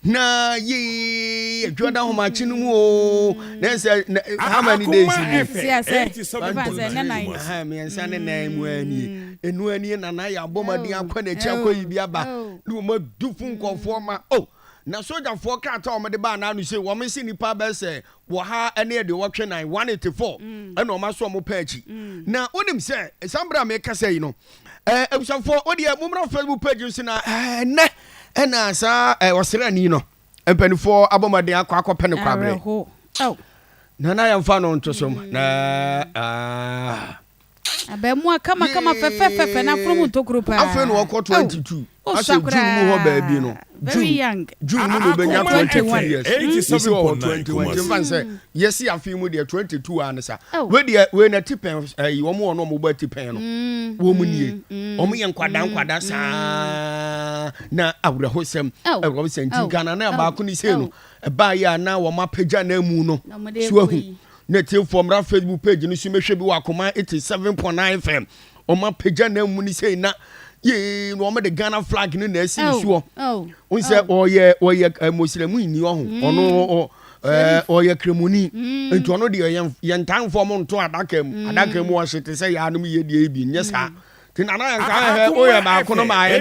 na ye adwada ho ma chi no mu na say how many days me ensa ne nan mu ani enu ani na na ya bomadi akwa na chi akwa yi bia ba no ma dufu nkofo ma na soldier for cat o me de ba na no say wo me si nipa ba say wo ha ene de wo twe 184 ena o ma so mo pa achi na onim say sambra me ka say no ebusafo odi mumra Facebook page si na ne ena sa wasira ni no empanifo abomade akwa pene kwabre na ya mfa no ntosom na abemu kama fefe na from ntokuru pa afa no wako 22 ase June mu ho ba bi no very young June mu no benya 21 years 87.21 jemfa say yes afi mu de 22 ansa we na tipen wo mo no mo ba tipen no wo mu nie o mo ye nkwada sa na awrehosem tinka na ba ko ni sei no ba ya na wo mapaja na mu no so ahu na tie from ra Facebook page no so mehwe bi wa koma 87.9 FM o mapaja na mu ni sei na ye no me the Ghana flag ni na esi so on say oye muslim ni ho ono oye kremoni ento ono de ye ntan form nto adaka mu o hete say ya no ye die bi nye sa tin ana yan ka oye ba ko no ma ye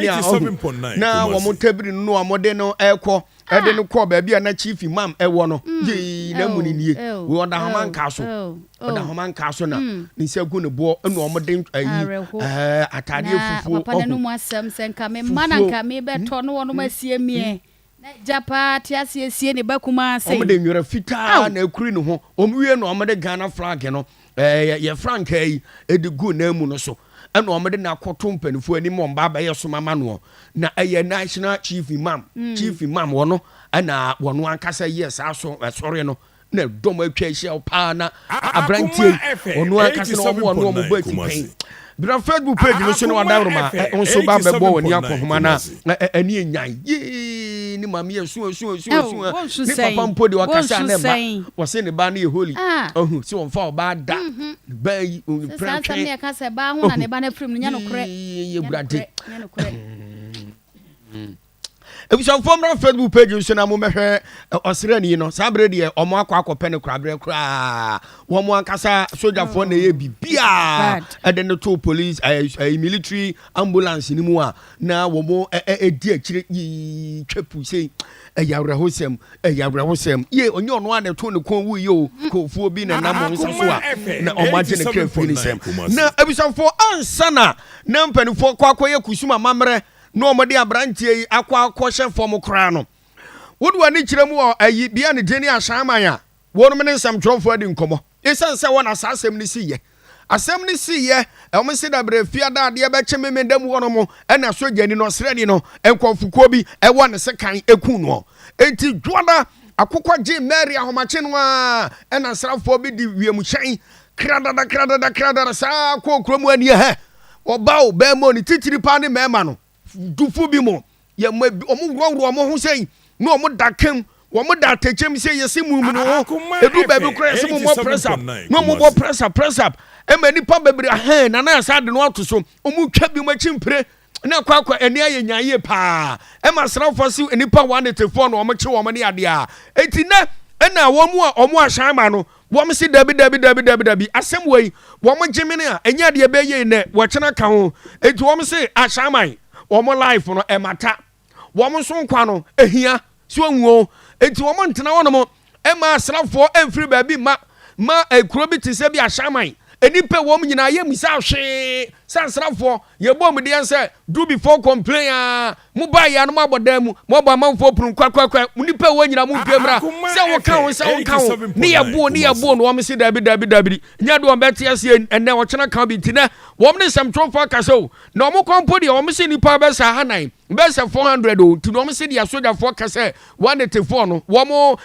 na wo mo tabiri no amode no ekọ ede no ko ba bia na chief imam ewo no ye na mu ni nie we oda homan ka so na ni se gu ne bo enu omode atade fufu papa no mu asem senka me mananka me beto no wono masie mie na japa ti asiesie ne bakuma sei omode nwera fita na ekuri ne ho omwie no omode Ghana flag no ye frank yi edi gu na mu no so eno omede na akoto mpanifo ani mo mba ba yeso mama no na eye national chief imam wono ana wono ankasa yes aso sorry no na dom atwa hia pa na abrantie wono ankasa no wono mo ba tipen bra Facebook page no so no wadaroma onso ba bebo woni akohoma na ani enyan ni mama yesu ni papa mpodi wakasa na ba wose ne ba na ye holy ohu si won fa oba da ba yi prantre sasa me akasa ba ho na ne ba na frim nya no kore ye brade ebisa from na Facebook page so na mo mehwe osirani no sabre de omo akwa pene krabre kra wo mo ankasa soldier for na ye bibia ede no to police military ambulance ni mu a na wo mo edi akire yi twepu sei eyawrehosem ye onye ono a na to ne kon wu yo kofuo bi na namo nsa so a na omaje ne krafiri ni sem na ebisa for ansana na mpanifo kwakoye kusuma mamre no omode abrantie akwa hye fom kra no wodwa ni kiremu ayi bia ne deni Ashaiman a wonu me nsam trofo adi nkomo esanse wona asasem ni siye asem ni siye o se da brefia da de be cheme mendam wono mo na sojani no srani no enkonfuko bi e wona se kan eku no enti dwoda akokwa je Mary ahomache no a na srafo bi di wiemu hyan kradada sa ko kromu ani he obawo be mo ni titiri pa ni mema no dufu bi mo ye omo mo ho sei no omo dakem omo da tachem sei yesi mumu no edu ba bi kra se mo press up no mo press up e ma nipa bebre na na sa de no ato so omo twa bi mo chimpre na kwakwa eni ayenyaye pa e ma srafo si nipa 184 no omo che omo ne ade a enti na omo Ashaiman no wom si dabi asem wei wom gimene a enya de be ye ne wo chena ka ho enti wom si Ashaiman womo life no emata womo so nkwa no ehia so nwuo enti womo ntena wono mo ema asrafo emfiri ba bi ma ekuro bi tise bi Ashaiman enipa wom nyina ye misa hwe sansrafo ye bom de anse do before complain mu ba ya no mabodam mo ba manfo prun kwakwa nipa wo nyina mu dwemra se wo kan ni ye bo no wom se dabi nya do ombete ase enne wo chena kan bi tina wom ne sam trofo kaso na wom kompo de wom se nipa be sa hanan be se 400 o ti no wom se de asoja fo kase 184 no wom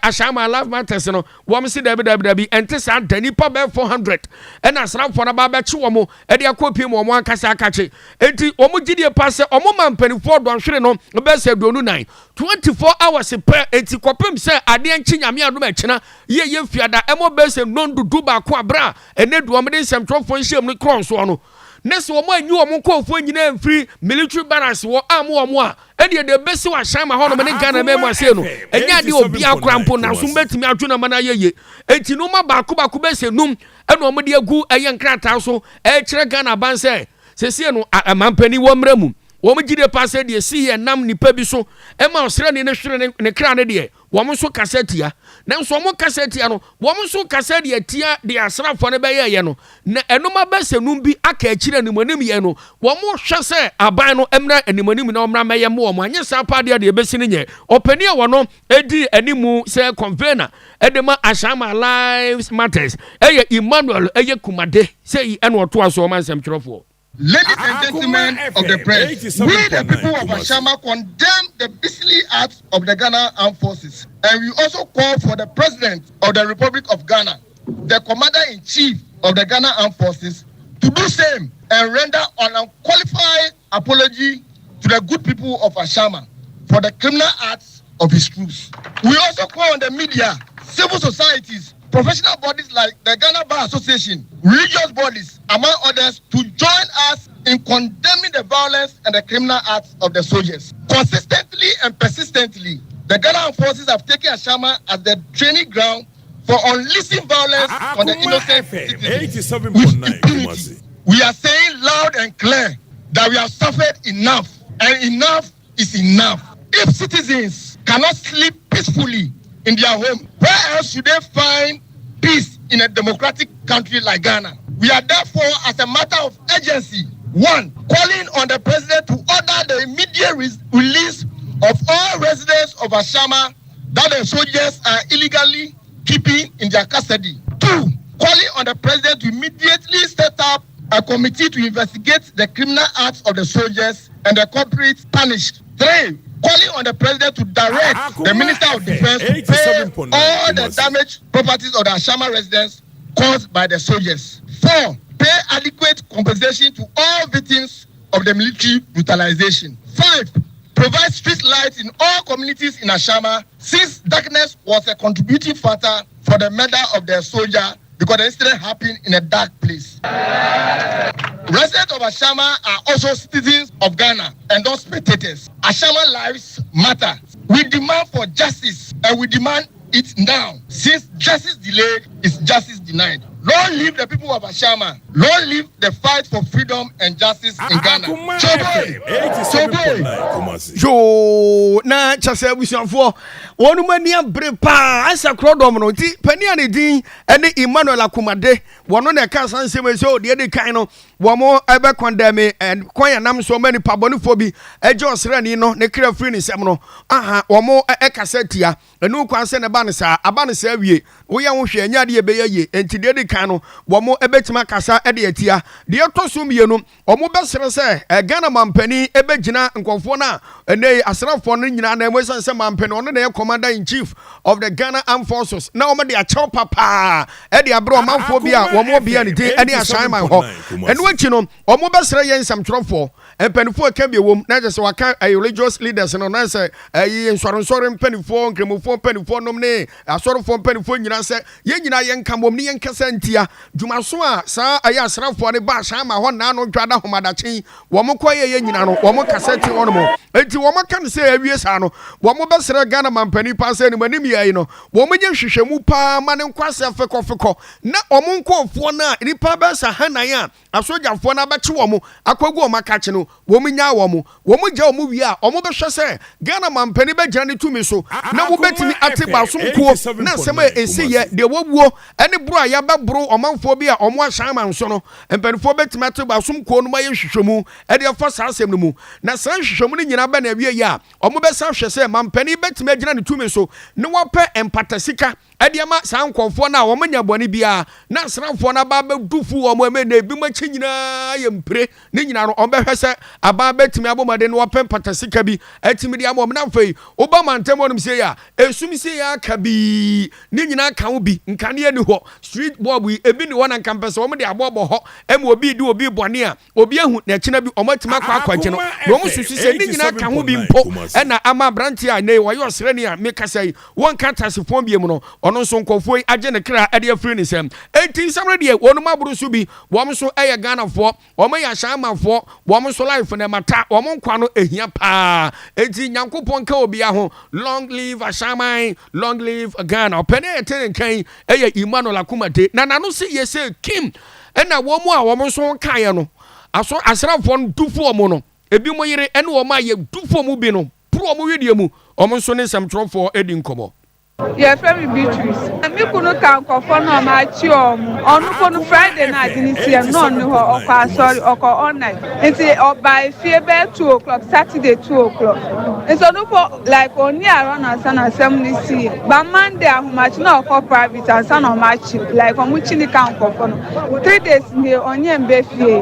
Ashaiman life matters no wom se dabi ente sa nipa be 400 ena asrafo na ba be chi wom e de akopi mo ankasa akache enti omo gidie passe omo mampanifo do hwere no be se do nu 9 24 hours per enti kopem se ade enchi nyame adom akina ye fiada emo be se nondudu ba ko abra ene do omo de nsem trofo nhiem no kron so no Next woman you are call for you free military barracks or amwa. And the best was Shama Honor and Ghana Memo Seno. And yet you be a crampo now, soon bet me out to Namanaye. And Tinoma Bakuba Kubese Num, and Omadia Gu, a young cratasso, a Chiragana Banse. Sesiano, a man penny womremu. Woman did a pass the sea and nam ni pebiso, Emma Australian in a crown dear. Woman so cassetia. Now some more cassetia, woman so cassetia tia, the asra for the bayano. Enoma best and numbi ake children in Monimiano. One more chasse, abano emra and the Monimino Mayamo, Manyasa Padia de Bessinia, or Penia Wano, Eddie Animu, say convener, Edema Ashaiman lives matters. Eye Emmanuel, Eye Kumade, say and what was so much trofo. Ladies and gentlemen of the press, we the people of Ashaiman condemn the beastly acts of the Ghana Armed Forces, and we also call for the President of the Republic of Ghana, the Commander-in-Chief of the Ghana Armed Forces, to do same and render an unqualified apology to the good people of Ashaiman for the criminal acts of his troops. We also call on the media, civil societies, professional bodies like the Ghana Bar Association, religious bodies, among others, to join us in condemning the violence and the criminal acts of the soldiers. Consistently and persistently, the Ghana Armed Forces have taken Ashaiman as the training ground for unleashing violence on the innocent citizens with impunity. We are saying loud and clear that we have suffered enough, and enough is enough. If citizens cannot sleep peacefully in their home, where else should they find peace in a democratic country like Ghana? We are therefore, as a matter of urgency, one, calling on the president to order the immediate release of all residents of Ashaiman that the soldiers are illegally keeping in their custody. Two, calling on the president to immediately set up a committee to investigate the criminal acts of the soldiers and the culprits punished. Three, calling on the president to direct the Minister of Defense to pay all the damaged properties of the Ashaiman residents caused by the soldiers. 4. Pay adequate compensation to all victims of the military brutalization. 5. Provide street lights in all communities in Ashaiman, since darkness was a contributing factor for the murder of the soldier, because the incident happened in a dark place. Residents of Ashaiman are also citizens of Ghana and not spectators. Ashaiman lives matter. We demand for justice, and we demand it now. Since justice delayed is justice denied. Long live the people of Ashaiman. Long live the fight for freedom and justice in Ghana. Yo, na chase abusuafo wonu mani abre pa asa krodom no ti pani ane din ene Emmanuel Akumade wono na ka sansem so de de kan no wo mo ebe condemn and kwanya nam so mani pabonifo bi eje osrani no ne kra free ni sem no aha wo mo ekasetia enu kwan se ne ba ne sa aba ne sa wie wo ye wo hwe anya de be ye enti de de kan no wo mo ebetima kasa de atia de toso mienu wo mo besere se Ghana mampani ebe gina nkonfo na ene asrafo no nyina na emosan se mampani ono na Commander in Chief of the Ghana Armed Forces. Now, we are chow papa. Eddie Abro Manphobia, one more be anything, any Ashaiman ho. And what you know, or more best some trouble. And Penny4 can be a woman, not just a religious leaders and on answer a Soren Penny4, Cremo4 Penny4 nominee, a sort of Penny4, you know, say, Yen Yan Camomi and Cassantia, Jumasua, Sir, I asked for the Bashama, one nano Grada Homadachi, one more quiet Yanino, one more Cassette on more. And to one can say, yes, I know, one more best Ghana Mampani pass any manimia, you know, woman Shishamu pa, man and Quassa Fecofeco, not Omunko for na, Ripabas a Hanaya, a soldier for Nabachuomo, Aquago Macachino, woman Yawomo, woman Joe Movia, Omoba Chasse, Ghana Mampani Bajani to me so. Now bet me at about some course, not some and see yet, the war, any Braya bro or Manphobia or more Shaman sono, and Penphobet matter about some corn my Shishamu, and your first house in the moon. Now, San Shishamu in Yaban every year, or Mobessa Chasse, Mampani bet me to me so. No one pay and patasika. Adiama sound confona womanya boni bia na sranfo na ba dufu omo me na bi machi nyina yempre ne nyina no obehwese aba betimi abomade no open patasika bi atimi dia mom na mfei obama ntemonum se ya esum se ya ka bi ne nyina ka wo bi nkane ani ho street boy we ebi ni wana campus omo de abobo ho em obi di obi bone a obi ahu na china bi omo tima kwa kwagye no no mo susu se ni nyina ka ho bi mpo na ama branch a nei wayo srani a meka sai won ka tasefo bi mu no ono nso nkofo agye ne kra ade afiri ni sem enti samre de wonu maburu su bi wo so eye Ghana fo omo ya Ashaiman fo wo so life na mata wo nkwa no ehia pa enti nyankopon ka obi aho long live Ashaiman long live Ghana opene eten kan eye Emmanuel Akumade na nanu se yese Kim ena wo mu a wo so kan no aso asrafo no dufo mo no ebi mo yire ene wo ma ye dufo mu bi no pro mo wedie mu omo so ne samtrofo edi nkomo. Yeah, family Beatrice. Me kunu kan kofo no ma chi onu kunu Friday na adinisi no no ho okwa sorry oko online. Nti by fie be 2 o'clock Saturday 2 o'clock. Nti no for like oni around and assembly see. But Monday ahumachi na oko private and san o match like omuchi ni kan kofo no. 3 days ni onye mbe fie.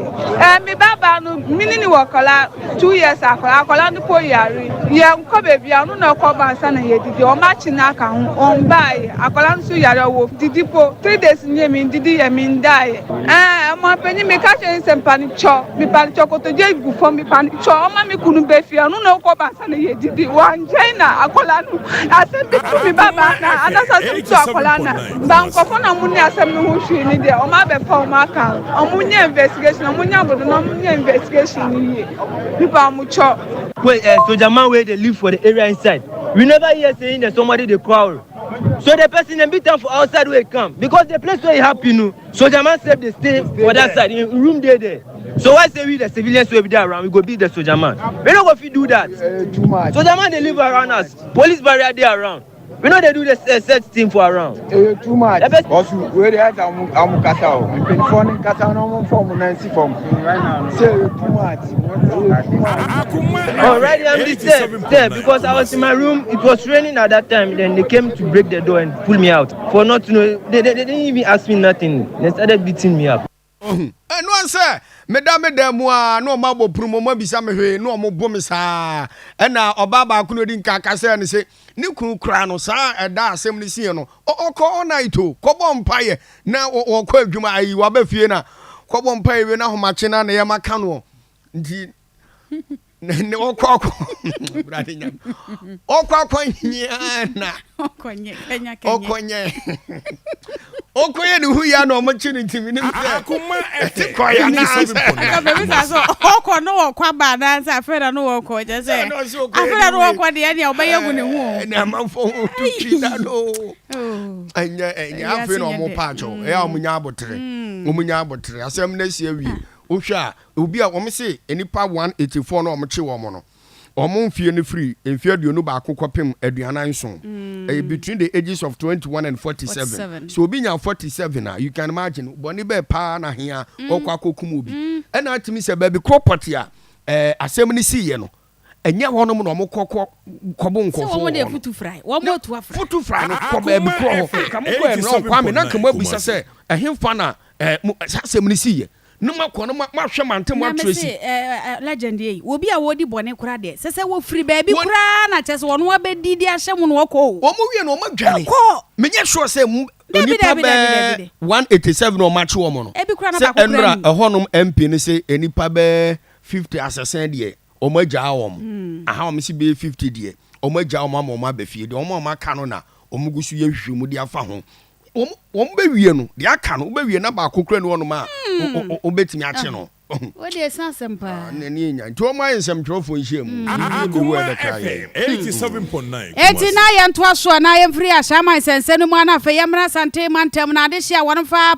Me baba no minini wakola 2 years akola no po yari. Ye nko bebi anu na oko bansa na yedidi o match na kan on buy akola nsu yare wo didipo 3 days nye mi didi ye mi ndai mo penyi me ka che sempani cho mi pan cho ko to je gu fo mi pan cho o ma mi kunu be fi anu na ko ba sa na ye didi wan China akola nu asem bi tu mi baba na anasa sem to akola na ban ko fo na mu ni asem no ho hwi ni de o ma be fa o ma kan o mu nye investigation o mu nya bodo no mu nye investigation ni ye mi ba mu cho wait soldier man where they live for the area inside. We never hear saying that somebody they quarrel. So the person they beat them for outside where he come. Because the place where he happy no. So the man said they stay for that side in room there. So why say we the civilians will be there around? We go beat the soldier man. We don't go if you do that. Too much. So the man they live around us. Police barrier there around. We know they do the search team for around. Too much. Also, where they are, I'm Casao. I'm been forming Casao, no form, Nancy form. Say too much. Already I'm disturbed because I was in my room. It was raining at that time. Then they came to break the door and pull me out. For not to know, they didn't even ask me nothing. They started beating me up. No answer. Madame Demois, no mabo promo bisa me no mo bomisa. Na obaba kuno din kakase and say, Niku crano sa da assembly see no. Oko night o, kobo mpaye na o kwa adwuma ayi wa ba fie na. Kobo mpaye we na homache na na yema kano. Nti ne okwa brade nyam. Okwa nyana. Okonye. Okoye ni hu ya no mo chini ntimi ni akuma ete koya na Baby so okwa no okwa ba na sa afera no okwa je say afera no okwa de ne obaye gu ne hu na manfo to china no enya afera no mo pacho ya omunya abotre asem na sie wi ohwa obi a wo se enipa 184 no omche wo mo no Mfie ni free mfie aduonu ba akokopem aduanan so between the ages of 21 and 47. So obi nya 47 you can imagine boni be pa na hia okwa kokum obi na atimi se ba bi property a asem ni siye no enya honom no mokokọ kobo nkofo so wo de futu fry wo mo to afra futu fry no ko ba bi kro ho kamko e no kwa me na kama abisa se ehemfa na asem ni siye no makọ no mahwe mantem atresi legend yi obi a wodi bone kura de sese wo free baby kura na chese wono abedidi ahye mu no wokọ o mo wie no ma dwane menye sure say enipa be 187 no match wo mo no ebi kura na ba kura enra ehonum MP ni say enipa be 50 assassin de o ma gya awom aha o me si be 50 de o ma gya awom ma ba fie de o ma ka no na o mu gusu ye hwehwemu de afa ho wọ́n bẹ wie no de aka no bẹ wie na ba kokura ni wọ́n ma o betimi ache no o de sansem pa na ni nya nti o ma nsem trofo nhye mu ni wo e beka ye 87.9 eti na ye nto aso na ye mfiri Ashaiman sense no mu na fe ye mra sante mantem na de hia won fa